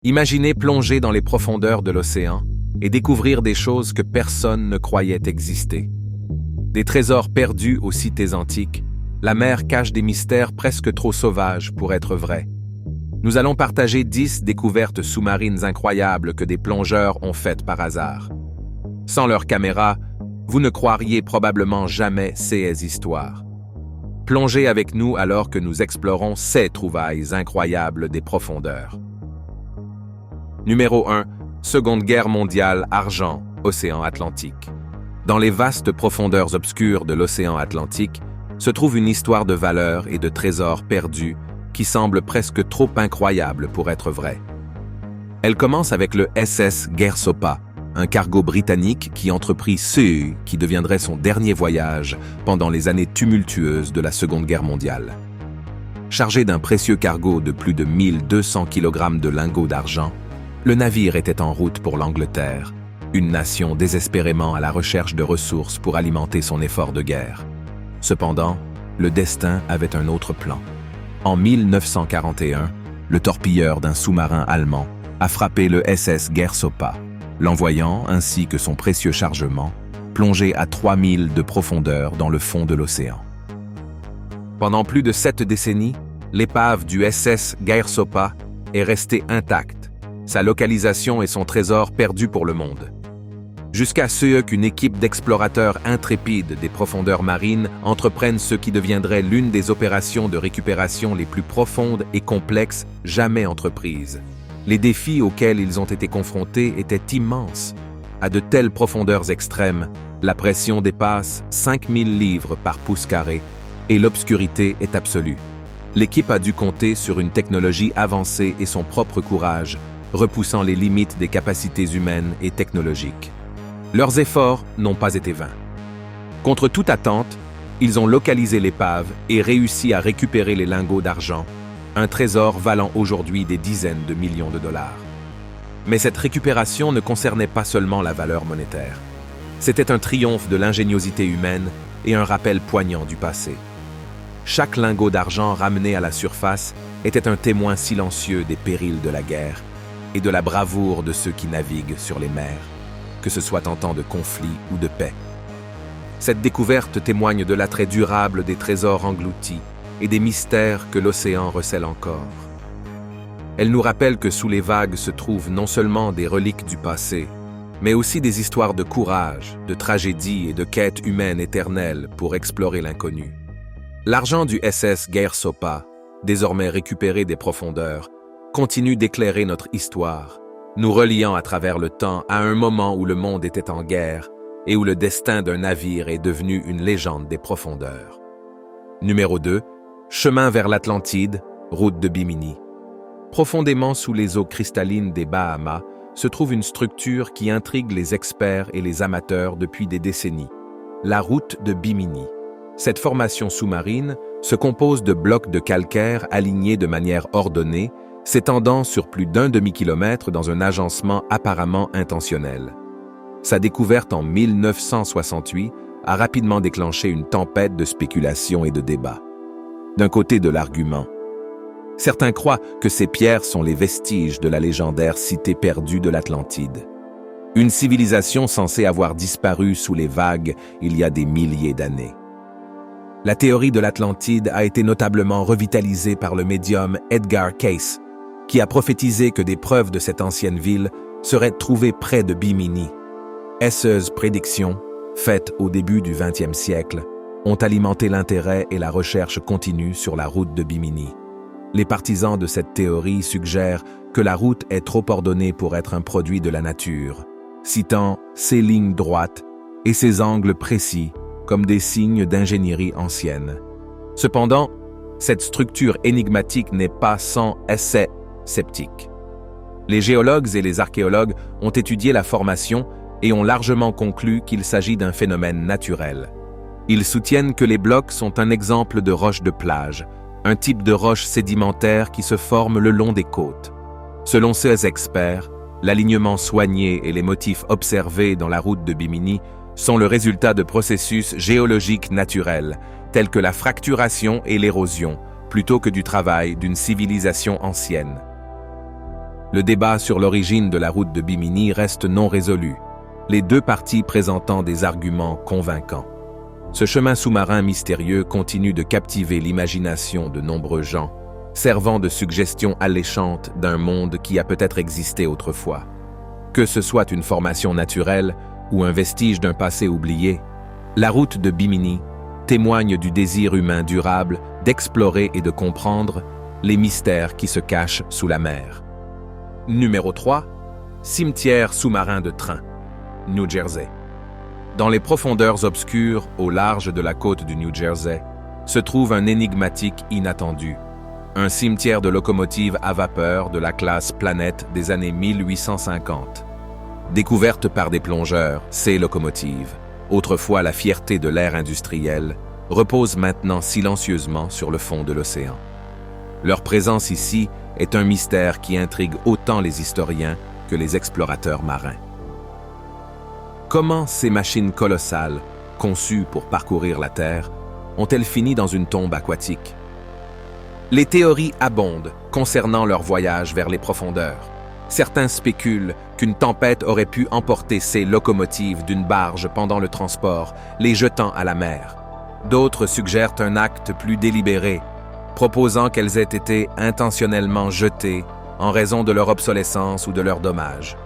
Imaginez plonger dans les profondeurs de l'océan et découvrir des choses que personne ne croyait exister. Des trésors perdus aux cités antiques, la mer cache des mystères presque trop sauvages pour être vrais. Nous allons partager 10 découvertes sous-marines incroyables que des plongeurs ont faites par hasard. Sans leur caméra, vous ne croiriez probablement jamais ces histoires. Plongez avec nous alors que nous explorons ces trouvailles incroyables des profondeurs. Numéro 1. Seconde Guerre mondiale, argent, océan Atlantique. Dans les vastes profondeurs obscures de l'océan Atlantique se trouve une histoire de valeurs et de trésors perdus qui semble presque trop incroyable pour être vraie. Elle commence avec le SS Guersopa, un cargo britannique qui entreprit ce qui deviendrait son dernier voyage pendant les années tumultueuses de la Seconde Guerre mondiale. Chargé d'un précieux cargo de plus de 1200 kg de lingots d'argent, le navire était en route pour l'Angleterre, une nation désespérément à la recherche de ressources pour alimenter son effort de guerre. Cependant, le destin avait un autre plan. En 1941, le torpilleur d'un sous-marin allemand a frappé le SS Guersopa, l'envoyant, ainsi que son précieux chargement, plongé à 3000 de profondeur dans le fond de l'océan. Pendant plus de 7 décennies, l'épave du SS Guersopa est restée intacte, sa localisation et son trésor perdus pour le monde. Jusqu'à ce qu'une équipe d'explorateurs intrépides des profondeurs marines entreprenne ce qui deviendrait l'une des opérations de récupération les plus profondes et complexes jamais entreprises. Les défis auxquels ils ont été confrontés étaient immenses. À de telles profondeurs extrêmes, la pression dépasse 5000 livres par pouce carré et l'obscurité est absolue. L'équipe a dû compter sur une technologie avancée et son propre courage, repoussant les limites des capacités humaines et technologiques. Leurs efforts n'ont pas été vains. Contre toute attente, ils ont localisé l'épave et réussi à récupérer les lingots d'argent, un trésor valant aujourd'hui des dizaines de millions de dollars. Mais cette récupération ne concernait pas seulement la valeur monétaire. C'était un triomphe de l'ingéniosité humaine et un rappel poignant du passé. Chaque lingot d'argent ramené à la surface était un témoin silencieux des périls de la guerre et de la bravoure de ceux qui naviguent sur les mers, que ce soit en temps de conflit ou de paix. Cette découverte témoigne de l'attrait durable des trésors engloutis et des mystères que l'océan recèle encore. Elle nous rappelle que sous les vagues se trouvent non seulement des reliques du passé, mais aussi des histoires de courage, de tragédie et de quête humaine éternelle pour explorer l'inconnu. L'argent du SS Guersopa, désormais récupéré des profondeurs, continue d'éclairer notre histoire, nous reliant à travers le temps à un moment où le monde était en guerre et où le destin d'un navire est devenu une légende des profondeurs. Numéro 2. Chemin vers l'Atlantide, route de Bimini. Profondément sous les eaux cristallines des Bahamas se trouve une structure qui intrigue les experts et les amateurs depuis des décennies, la route de Bimini. Cette formation sous-marine se compose de blocs de calcaire alignés de manière ordonnée, s'étendant sur plus d'un demi-kilomètre dans un agencement apparemment intentionnel. Sa découverte en 1968 a rapidement déclenché une tempête de spéculation et de débats. D'un côté de l'argument, certains croient que ces pierres sont les vestiges de la légendaire cité perdue de l'Atlantide, une civilisation censée avoir disparu sous les vagues il y a des milliers d'années. La théorie de l'Atlantide a été notablement revitalisée par le médium Edgar Cayce, qui a prophétisé que des preuves de cette ancienne ville seraient trouvées près de Bimini. Ces prédictions, faites au début du XXe siècle, ont alimenté l'intérêt et la recherche continue sur la route de Bimini. Les partisans de cette théorie suggèrent que la route est trop ordonnée pour être un produit de la nature, citant ses lignes droites et ses angles précis comme des signes d'ingénierie ancienne. Cependant, cette structure énigmatique n'est pas sans essai sceptique. Les géologues et les archéologues ont étudié la formation et ont largement conclu qu'il s'agit d'un phénomène naturel. Ils soutiennent que les blocs sont un exemple de roche de plage, un type de roche sédimentaire qui se forme le long des côtes. Selon ces experts, l'alignement soigné et les motifs observés dans la route de Bimini sont le résultat de processus géologiques naturels, tels que la fracturation et l'érosion, plutôt que du travail d'une civilisation ancienne. Le débat sur l'origine de la route de Bimini reste non résolu, les deux parties présentant des arguments convaincants. Ce chemin sous-marin mystérieux continue de captiver l'imagination de nombreux gens, servant de suggestion alléchante d'un monde qui a peut-être existé autrefois. Que ce soit une formation naturelle ou un vestige d'un passé oublié, la route de Bimini témoigne du désir humain durable d'explorer et de comprendre les mystères qui se cachent sous la mer. Numéro 3. Cimetière sous-marin de Train, New Jersey. Dans les profondeurs obscures au large de la côte du New Jersey, se trouve un énigmatique inattendu, un cimetière de locomotives à vapeur de la classe Planète des années 1850. Découverte par des plongeurs, ces locomotives, autrefois la fierté de l'ère industrielle, reposent maintenant silencieusement sur le fond de l'océan. Leur présence ici est un mystère qui intrigue autant les historiens que les explorateurs marins. Comment ces machines colossales, conçues pour parcourir la Terre, ont-elles fini dans une tombe aquatique? Les théories abondent concernant leur voyage vers les profondeurs. Certains spéculent qu'une tempête aurait pu emporter ces locomotives d'une barge pendant le transport, les jetant à la mer. D'autres suggèrent un acte plus délibéré, proposant qu'elles aient été intentionnellement jetées en raison de leur obsolescence ou de leur dommage.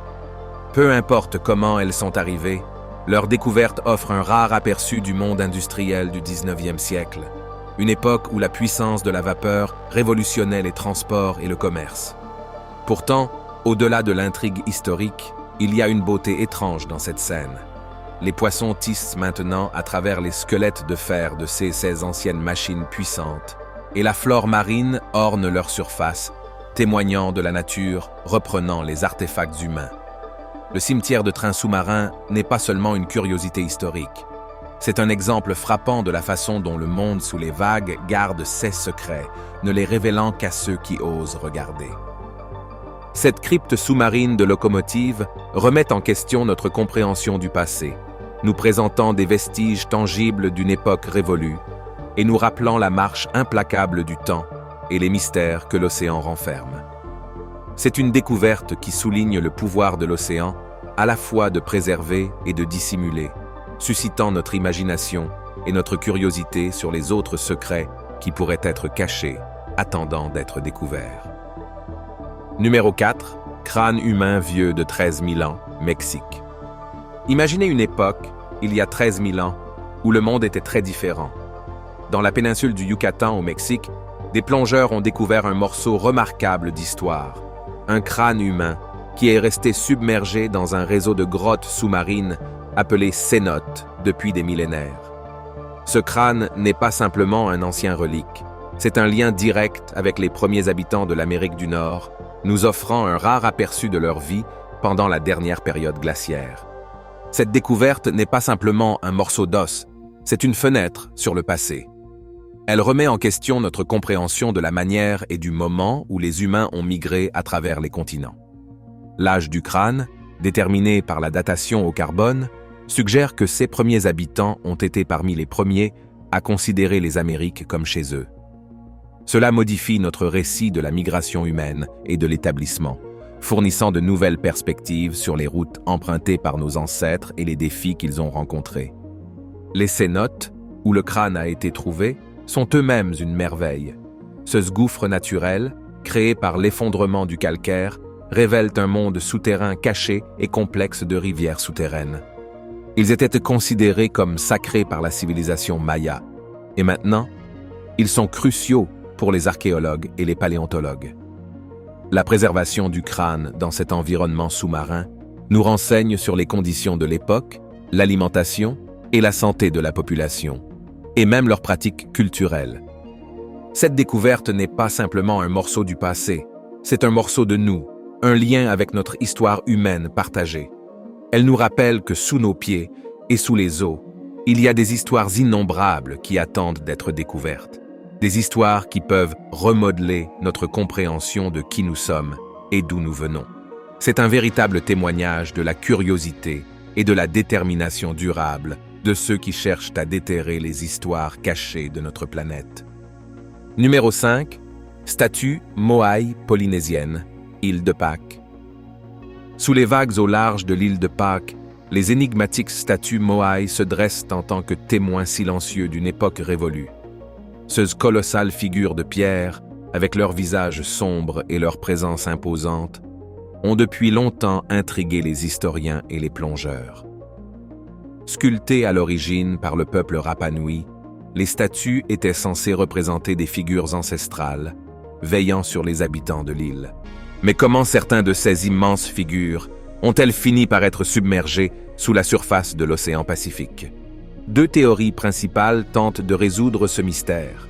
Peu importe comment elles sont arrivées, leur découverte offre un rare aperçu du monde industriel du 19e siècle, une époque où la puissance de la vapeur révolutionnait les transports et le commerce. Pourtant, au-delà de l'intrigue historique, il y a une beauté étrange dans cette scène. Les poissons tissent maintenant à travers les squelettes de fer de ces anciennes machines puissantes, et la flore marine orne leur surface, témoignant de la nature reprenant les artefacts humains. Le cimetière de train sous-marin n'est pas seulement une curiosité historique. C'est un exemple frappant de la façon dont le monde sous les vagues garde ses secrets, ne les révélant qu'à ceux qui osent regarder. Cette crypte sous-marine de locomotives remet en question notre compréhension du passé, nous présentant des vestiges tangibles d'une époque révolue et nous rappelant la marche implacable du temps et les mystères que l'océan renferme. C'est une découverte qui souligne le pouvoir de l'océan, à la fois de préserver et de dissimuler, suscitant notre imagination et notre curiosité sur les autres secrets qui pourraient être cachés, attendant d'être découverts. Numéro 4. Crâne humain vieux de 13 000 ans, Mexique. Imaginez une époque, il y a 13 000 ans, où le monde était très différent. Dans la péninsule du Yucatan au Mexique, des plongeurs ont découvert un morceau remarquable d'histoire, un crâne humain qui est resté submergé dans un réseau de grottes sous-marines appelé cénotes depuis des millénaires. Ce crâne n'est pas simplement un ancien relique, c'est un lien direct avec les premiers habitants de l'Amérique du Nord, nous offrant un rare aperçu de leur vie pendant la dernière période glaciaire. Cette découverte n'est pas simplement un morceau d'os, c'est une fenêtre sur le passé. Elle remet en question notre compréhension de la manière et du moment où les humains ont migré à travers les continents. L'âge du crâne, déterminé par la datation au carbone, suggère que ces premiers habitants ont été parmi les premiers à considérer les Amériques comme chez eux. Cela modifie notre récit de la migration humaine et de l'établissement, fournissant de nouvelles perspectives sur les routes empruntées par nos ancêtres et les défis qu'ils ont rencontrés. Les cénotes, où le crâne a été trouvé, sont eux-mêmes une merveille. Ce gouffre naturel, créé par l'effondrement du calcaire, révèle un monde souterrain caché et complexe de rivières souterraines. Ils étaient considérés comme sacrés par la civilisation maya, et maintenant, ils sont cruciaux pour les archéologues et les paléontologues. La préservation du crâne dans cet environnement sous-marin nous renseigne sur les conditions de l'époque, l'alimentation et la santé de la population, et même leurs pratiques culturelles. Cette découverte n'est pas simplement un morceau du passé, c'est un morceau de nous, un lien avec notre histoire humaine partagée. Elle nous rappelle que sous nos pieds et sous les eaux, il y a des histoires innombrables qui attendent d'être découvertes. Des histoires qui peuvent remodeler notre compréhension de qui nous sommes et d'où nous venons. C'est un véritable témoignage de la curiosité et de la détermination durable de ceux qui cherchent à déterrer les histoires cachées de notre planète. Numéro 5. Statue Moai polynésienne, île de Pâques, Sous les vagues au large de l'île de Pâques, les énigmatiques statues Moai se dressent en tant que témoins silencieux d'une époque révolue. Ces colossales figures de pierre, avec leurs visages sombres et leur présence imposante, ont depuis longtemps intrigué les historiens et les plongeurs. Sculptées à l'origine par le peuple Rapa Nui, les statues étaient censées représenter des figures ancestrales, veillant sur les habitants de l'île. Mais comment certains de ces immenses figures ont-elles fini par être submergées sous la surface de l'océan Pacifique? Deux théories principales tentent de résoudre ce mystère.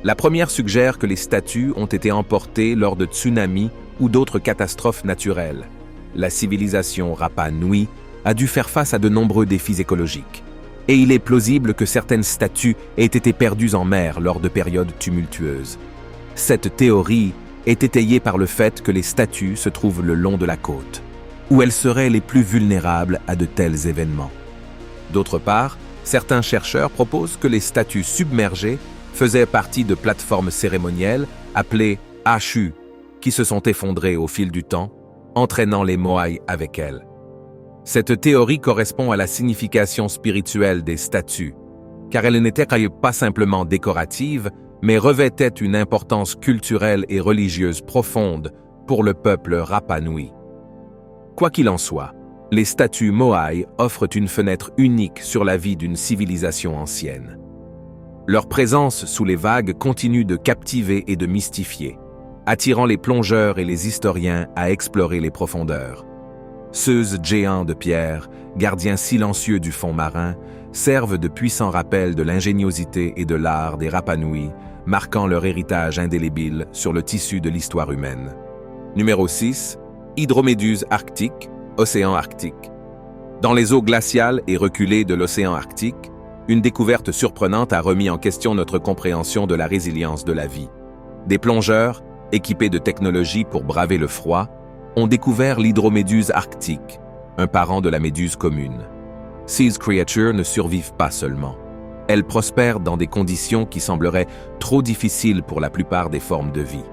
La première suggère que les statues ont été emportées lors de tsunamis ou d'autres catastrophes naturelles. La civilisation Rapa Nui a dû faire face à de nombreux défis écologiques. Et il est plausible que certaines statues aient été perdues en mer lors de périodes tumultueuses. Cette théorie est étayée par le fait que les statues se trouvent le long de la côte, où elles seraient les plus vulnérables à de tels événements. D'autre part, certains chercheurs proposent que les statues submergées faisaient partie de plateformes cérémonielles appelées Ashu, qui se sont effondrées au fil du temps, entraînant les Moai avec elles. Cette théorie correspond à la signification spirituelle des statues, car elles n'étaient pas simplement décoratives, mais revêtaient une importance culturelle et religieuse profonde pour le peuple Rapa Nui. Quoi qu'il en soit, les statues Moai offrent une fenêtre unique sur la vie d'une civilisation ancienne. Leur présence sous les vagues continue de captiver et de mystifier, attirant les plongeurs et les historiens à explorer les profondeurs. Ces géants de pierre, gardiens silencieux du fond marin, servent de puissants rappels de l'ingéniosité et de l'art des Rapa Nui, marquant leur héritage indélébile sur le tissu de l'histoire humaine. Numéro 6. Hydroméduse arctique, océan Arctique. Dans les eaux glaciales et reculées de l'océan Arctique, une découverte surprenante a remis en question notre compréhension de la résilience de la vie. Des plongeurs, équipés de technologies pour braver le froid, ont découvert l'hydroméduse arctique, un parent de la méduse commune. Ces créatures ne survivent pas seulement. Elles prospèrent dans des conditions qui sembleraient trop difficiles pour la plupart des formes de vie.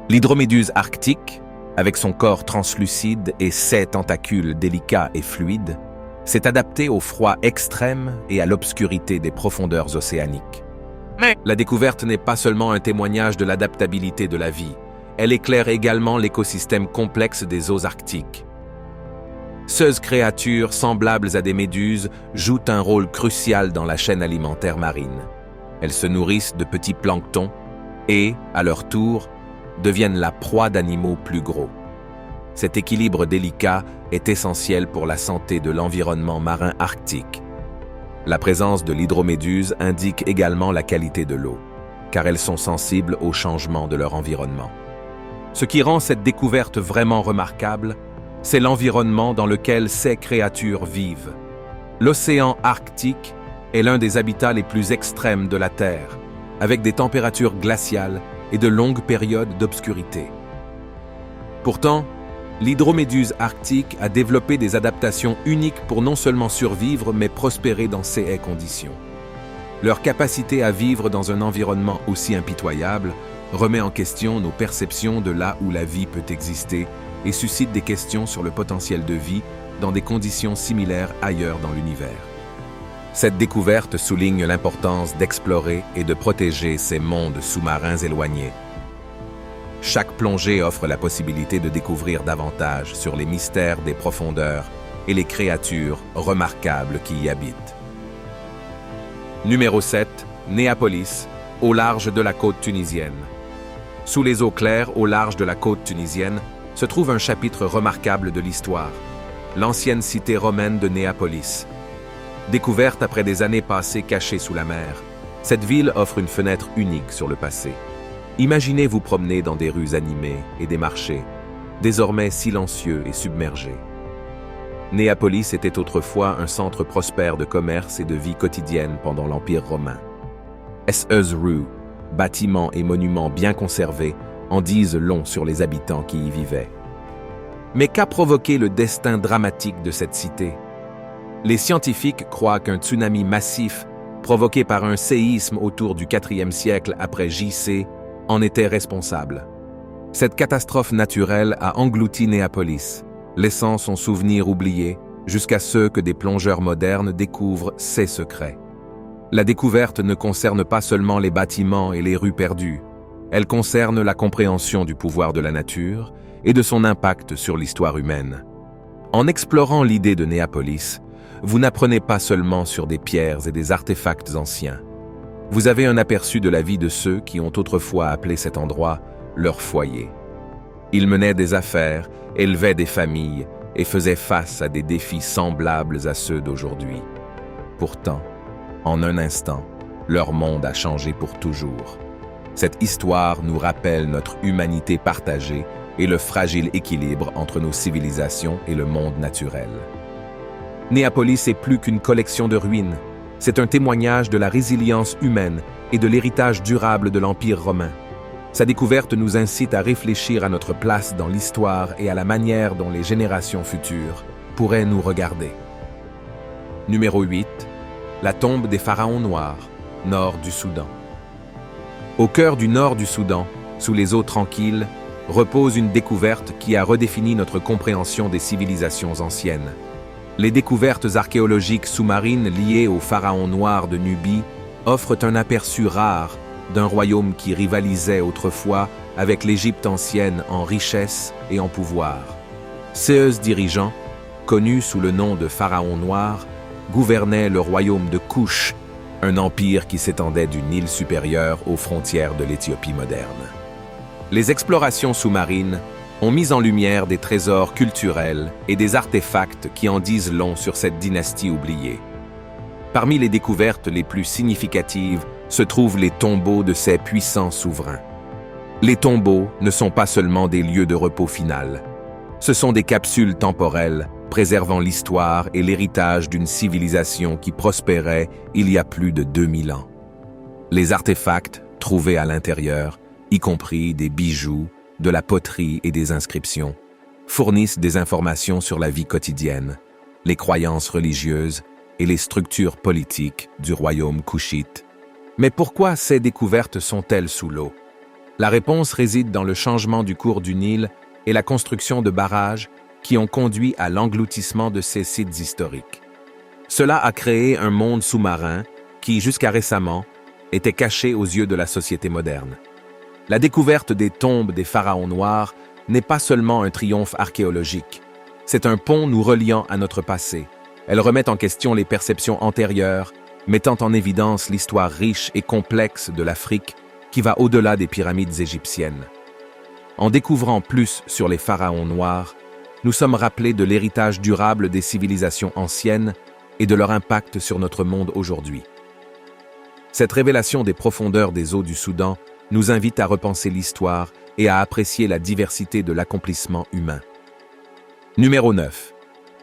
L'hydroméduse arctique, avec son corps translucide et ses tentacules délicats et fluides, s'est adaptée au froid extrême et à l'obscurité des profondeurs océaniques. Mais la découverte n'est pas seulement un témoignage de l'adaptabilité de la vie, elle éclaire également l'écosystème complexe des eaux arctiques. Ces créatures, semblables à des méduses, jouent un rôle crucial dans la chaîne alimentaire marine. Elles se nourrissent de petits planctons et, à leur tour, deviennent la proie d'animaux plus gros. Cet équilibre délicat est essentiel pour la santé de l'environnement marin arctique. La présence de l'hydroméduse indique également la qualité de l'eau, car elles sont sensibles aux changements de leur environnement. Ce qui rend cette découverte vraiment remarquable, c'est l'environnement dans lequel ces créatures vivent. L'océan Arctique est l'un des habitats les plus extrêmes de la Terre, avec des températures glaciales et de longues périodes d'obscurité. Pourtant, l'hydroméduse arctique a développé des adaptations uniques pour non seulement survivre, mais prospérer dans ces conditions. Leur capacité à vivre dans un environnement aussi impitoyable remet en question nos perceptions de là où la vie peut exister et suscite des questions sur le potentiel de vie dans des conditions similaires ailleurs dans l'univers. Cette découverte souligne l'importance d'explorer et de protéger ces mondes sous-marins éloignés. Chaque plongée offre la possibilité de découvrir davantage sur les mystères des profondeurs et les créatures remarquables qui y habitent. Numéro 7. Néapolis, au large de la côte tunisienne. Sous les eaux claires, au large de la côte tunisienne, se trouve un chapitre remarquable de l'histoire, l'ancienne cité romaine de Néapolis. Découverte après des années passées cachées sous la mer, cette ville offre une fenêtre unique sur le passé. Imaginez vous promener dans des rues animées et des marchés, désormais silencieux et submergés. Néapolis était autrefois un centre prospère de commerce et de vie quotidienne pendant l'Empire romain. Ces rues, bâtiments et monuments bien conservés en disent long sur les habitants qui y vivaient. Mais qu'a provoqué le destin dramatique de cette cité? Les scientifiques croient qu'un tsunami massif, provoqué par un séisme autour du IVe siècle après J.C., en était responsable. Cette catastrophe naturelle a englouti Néapolis, laissant son souvenir oublié jusqu'à ce que des plongeurs modernes découvrent ses secrets. La découverte ne concerne pas seulement les bâtiments et les rues perdues, elle concerne la compréhension du pouvoir de la nature et de son impact sur l'histoire humaine. En explorant l'idée de Néapolis, vous n'apprenez pas seulement sur des pierres et des artefacts anciens. Vous avez un aperçu de la vie de ceux qui ont autrefois appelé cet endroit leur foyer. Ils menaient des affaires, élevaient des familles et faisaient face à des défis semblables à ceux d'aujourd'hui. Pourtant, en un instant, leur monde a changé pour toujours. Cette histoire nous rappelle notre humanité partagée et le fragile équilibre entre nos civilisations et le monde naturel. Néapolis est plus qu'une collection de ruines. C'est un témoignage de la résilience humaine et de l'héritage durable de l'Empire romain. Sa découverte nous incite à réfléchir à notre place dans l'histoire et à la manière dont les générations futures pourraient nous regarder. Numéro 8. La tombe des pharaons noirs, nord du Soudan. Au cœur du nord du Soudan, sous les eaux tranquilles, repose une découverte qui a redéfini notre compréhension des civilisations anciennes. Les découvertes archéologiques sous-marines liées aux pharaons noirs de Nubie offrent un aperçu rare d'un royaume qui rivalisait autrefois avec l'Égypte ancienne en richesse et en pouvoir. Ces dirigeants, connus sous le nom de pharaons noirs, gouvernaient le royaume de Kouch, un empire qui s'étendait du Nil supérieur aux frontières de l'Éthiopie moderne. Les explorations sous-marines ont mis en lumière des trésors culturels et des artefacts qui en disent long sur cette dynastie oubliée. Parmi les découvertes les plus significatives se trouvent les tombeaux de ces puissants souverains. Les tombeaux ne sont pas seulement des lieux de repos final. Ce sont des capsules temporelles préservant l'histoire et l'héritage d'une civilisation qui prospérait il y a plus de 2000 ans. Les artefacts trouvés à l'intérieur, y compris des bijoux, de la poterie et des inscriptions, fournissent des informations sur la vie quotidienne, les croyances religieuses et les structures politiques du royaume couchite. Mais pourquoi ces découvertes sont-elles sous l'eau? La réponse réside dans le changement du cours du Nil et la construction de barrages qui ont conduit à l'engloutissement de ces sites historiques. Cela a créé un monde sous-marin qui, jusqu'à récemment, était caché aux yeux de la société moderne. La découverte des tombes des pharaons noirs n'est pas seulement un triomphe archéologique. C'est un pont nous reliant à notre passé. Elle remet en question les perceptions antérieures, mettant en évidence l'histoire riche et complexe de l'Afrique qui va au-delà des pyramides égyptiennes. En découvrant plus sur les pharaons noirs, nous sommes rappelés de l'héritage durable des civilisations anciennes et de leur impact sur notre monde aujourd'hui. Cette révélation des profondeurs des eaux du Soudan nous invite à repenser l'histoire et à apprécier la diversité de l'accomplissement humain. Numéro 9.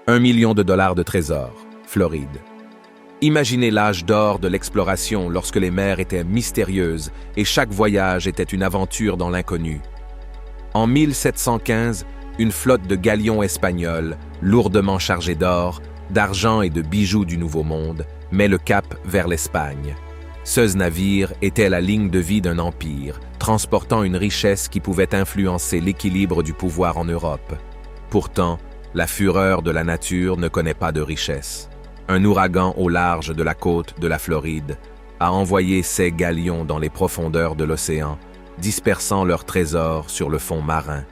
1 million de dollars de trésors, Floride. Imaginez l'âge d'or de l'exploration lorsque les mers étaient mystérieuses et chaque voyage était une aventure dans l'inconnu. En 1715, une flotte de galions espagnols, lourdement chargés d'or, d'argent et de bijoux du Nouveau Monde, met le cap vers l'Espagne. Ce navire était la ligne de vie d'un empire, transportant une richesse qui pouvait influencer l'équilibre du pouvoir en Europe. Pourtant, la fureur de la nature ne connaît pas de richesse. Un ouragan au large de la côte de la Floride a envoyé ses galions dans les profondeurs de l'océan, dispersant leurs trésors sur le fond marin.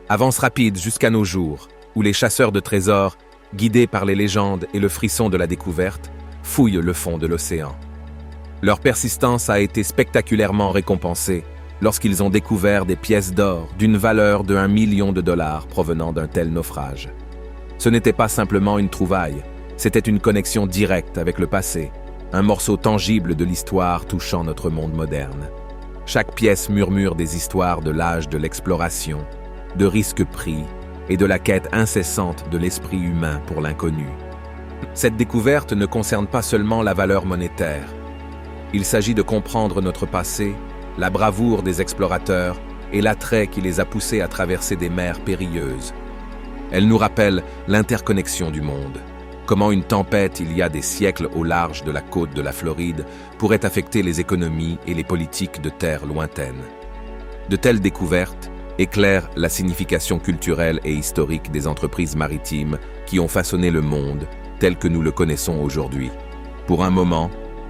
Avance rapide jusqu'à nos jours, où les chasseurs de trésors, guidés par les légendes et le frisson de la découverte, fouillent le fond de l'océan. Leur persistance a été spectaculairement récompensée lorsqu'ils ont découvert des pièces d'or d'une valeur de 1 million de dollars provenant d'un tel naufrage. Ce n'était pas simplement une trouvaille, c'était une connexion directe avec le passé, un morceau tangible de l'histoire touchant notre monde moderne. Chaque pièce murmure des histoires de l'âge de l'exploration, de risques pris et de la quête incessante de l'esprit humain pour l'inconnu. Cette découverte ne concerne pas seulement la valeur monétaire. Il s'agit de comprendre notre passé, la bravoure des explorateurs et l'attrait qui les a poussés à traverser des mers périlleuses. Elle nous rappelle l'interconnexion du monde, comment une tempête il y a des siècles au large de la côte de la Floride pourrait affecter les économies et les politiques de terres lointaines. De telles découvertes éclaire la signification culturelle et historique des entreprises maritimes qui ont façonné le monde tel que nous le connaissons aujourd'hui. Pour un moment,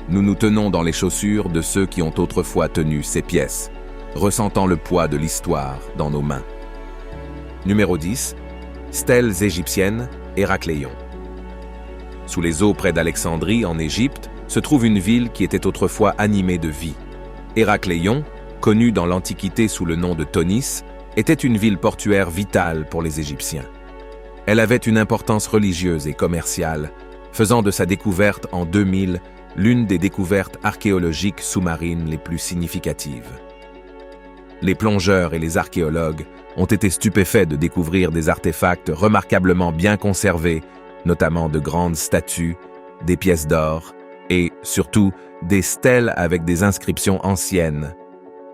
nous nous tenons dans les chaussures de ceux qui ont autrefois tenu ces pièces, ressentant le poids de l'histoire dans nos mains. Numéro 10. Stèles égyptiennes, Héracléon. Sous les eaux près d'Alexandrie, en Égypte, se trouve une ville qui était autrefois animée de vie. Héracléon, connue dans l'Antiquité sous le nom de Tonis, était une ville portuaire vitale pour les Égyptiens. Elle avait une importance religieuse et commerciale, faisant de sa découverte en 2000 l'une des découvertes archéologiques sous-marines les plus significatives. Les plongeurs et les archéologues ont été stupéfaits de découvrir des artefacts remarquablement bien conservés, notamment de grandes statues, des pièces d'or et, surtout, des stèles avec des inscriptions anciennes.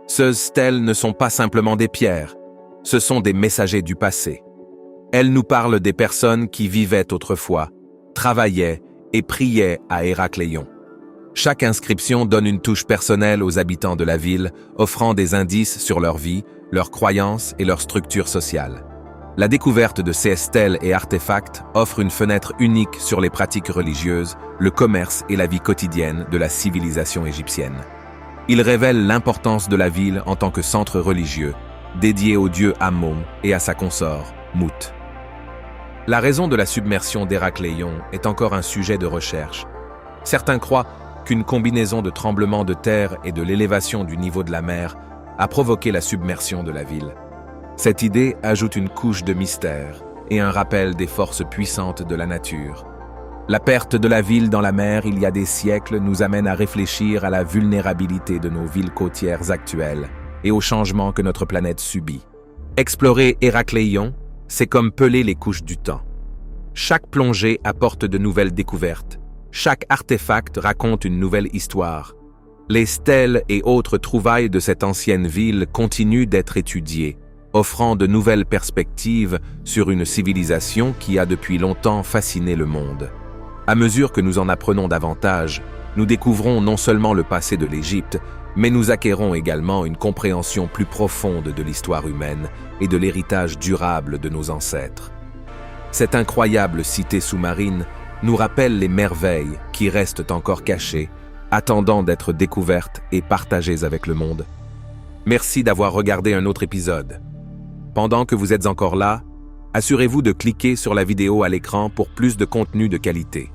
Ces stèles ne sont pas simplement des pierres, ce sont des messagers du passé. Elles nous parlent des personnes qui vivaient autrefois, travaillaient et priaient à Héracléon. Chaque inscription donne une touche personnelle aux habitants de la ville, offrant des indices sur leur vie, leurs croyances et leur structure sociale. La découverte de ces stèles et artefacts offre une fenêtre unique sur les pratiques religieuses, le commerce et la vie quotidienne de la civilisation égyptienne. Il révèle l'importance de la ville en tant que centre religieux, dédié au dieu Ammon et à sa consort, Mout. La raison de la submersion d'Héracléon est encore un sujet de recherche. Certains croient qu'une combinaison de tremblements de terre et de l'élévation du niveau de la mer a provoqué la submersion de la ville. Cette idée ajoute une couche de mystère et un rappel des forces puissantes de la nature. La perte de la ville dans la mer il y a des siècles nous amène à réfléchir à la vulnérabilité de nos villes côtières actuelles et aux changements que notre planète subit. Explorer Héracléon, c'est comme peler les couches du temps. Chaque plongée apporte de nouvelles découvertes. Chaque artefact raconte une nouvelle histoire. Les stèles et autres trouvailles de cette ancienne ville continuent d'être étudiées, offrant de nouvelles perspectives sur une civilisation qui a depuis longtemps fasciné le monde. À mesure que nous en apprenons davantage, nous découvrons non seulement le passé de l'Égypte, mais nous acquérons également une compréhension plus profonde de l'histoire humaine et de l'héritage durable de nos ancêtres. Cette incroyable cité sous-marine nous rappelle les merveilles qui restent encore cachées, attendant d'être découvertes et partagées avec le monde. Merci d'avoir regardé un autre épisode. Pendant que vous êtes encore là, assurez-vous de cliquer sur la vidéo à l'écran pour plus de contenu de qualité.